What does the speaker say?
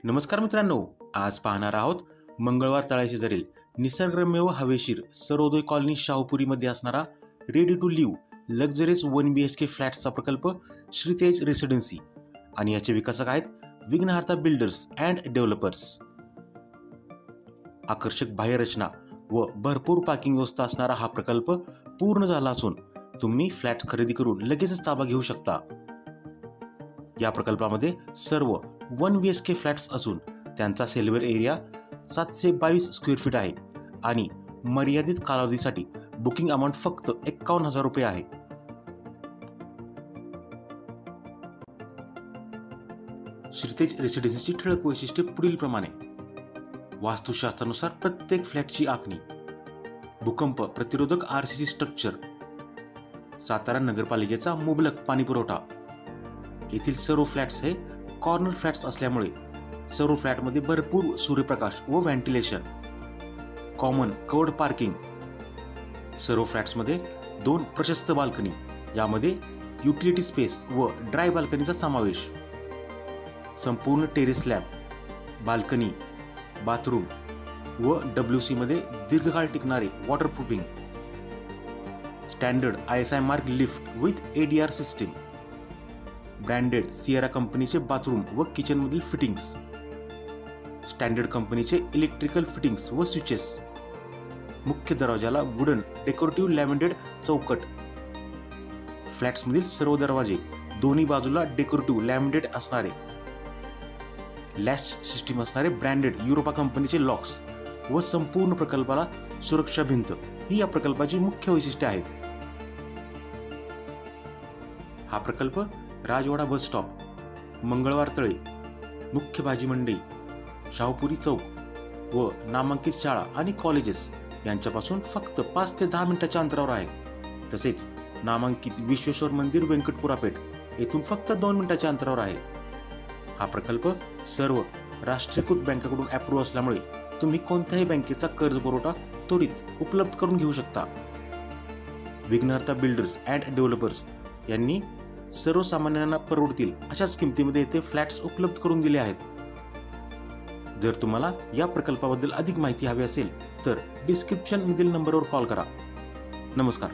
नमस्कार मित्रांनो, आज पाहणार आहोत मंगळवार तळ्याशेजारील निसर्गरम्य व हवेशीर सर्वोदय कॉलनी शाहूपुरीमध्ये असणारा ready to live luxurious 1 BHK फ्लॅट्सचा प्रकल्प श्रीतेज रेसिडेन्सी आणि याचे विकासक आहेत विघ्नहर्ता बिल्डर्स अँड डेव्हलपर्स। आकर्षक बाह्यरचना व भरपूर पार्किंग व्यवस्था असणारा हा प्रकल्प पूर्ण झाला असून तुम्ही फ्लॅट खरेदी करून लगेचच ताबा घेऊ शकता। या प्रकल्पामध्ये सर्व 1 BHK फ्लॅट्स असून त्यांचा सेल्वेर एरिया 722 स्क्वेअर फीट आहे आणि मर्यादित कालावधीसाठी बुकिंग अमाउंट फक्त 51,000 रुपये आहे। श्रीतेज रेसिडेन्सीची ठळक वैशिष्ट्ये पुढील प्रमाणे: वास्तुशास्त्रानुसार प्रत्येक फ्लॅटची आखणी, भूकंप प्रतिरोधक RCC स्ट्रक्चर, सातारा नगरपालिकेचा मुबलक पाणी पुरवठा। येथील सर्व फ्लॅट्स हे कॉर्नर फ्लॅट्स असल्यामुळे सर्व फ्लॅटमध्ये भरपूर सूर्यप्रकाश व व्हेंटिलेशन, कॉमन कवर्ड पार्किंग, सर्व फ्लॅट्समध्ये 2 प्रशस्त बाल्कनी, यामध्ये युटिलिटी स्पेस व ड्राय बाल्कनीचा समावेश, संपूर्ण टेरेस स्लॅब, बाल्कनी, बाथरूम व WC मध्ये दीर्घकाळ टिकणारे waterproofing, standard ISI mark lift with ADR system, branded Sierra कंपनीचे बाथरूम व किचनमधील फिटिंग्स, स्टँडर्ड कंपनीचे इलेक्ट्रिकल फिटिंग्स व स्विचेस, मुख्य दरवाजाला वुडन डेकोरेटिव्ह लॅव्हेंडेड चौकट, फ्लॅट्समधील सर्व दरवाजे दोन्ही बाजूला डेकोरेटिव्ह लॅव्हेंडेड असणारे, लॅच सिस्टीम असणारे ब्रँडेड युरोपा कंपनीचे लॉक्स व संपूर्ण प्रकल्पाला सुरक्षा भिंत ही या प्रकल्पाची मुख्य वैशिष्ट्ये आहेत। हा प्रकल्प राजवाडा बस स्टॉप, मंगळवार तळे, मुख्य भाजी मंडई, शाहूपुरी चौक व नामांकित शाळा आणि कॉलेजेस यांच्यापासून फक्त 5 ते 10 मिनिटाच्या अंतरावर आहे। तसेच नामांकित विश्वेश्वर मंदिर व्यंकटपुरा पेठ येथून फक्त 2 मिनिटाच्या अंतरावर आहे। हा प्रकल्प सर्व राष्ट्रीयकृत बँकांकडून अप्रूव्ह असल्यामुळे तुम्ही कोणत्याही बँकेचा कर्ज पुरवठा त्वरित उपलब्ध करून घेऊ शकता। विघ्नहर्ता बिल्डर्स अँड डेव्हलपर्स यांनी सर्वसामान्यांना परवडतील अशाच किमतीमध्ये येथे फ्लॅट्स उपलब्ध करून दिले आहेत। जर तुम्हाला या प्रकल्पाबद्दल अधिक माहिती हवी असेल तर डिस्क्रिप्शन मधील नंबरवर कॉल करा। नमस्कार।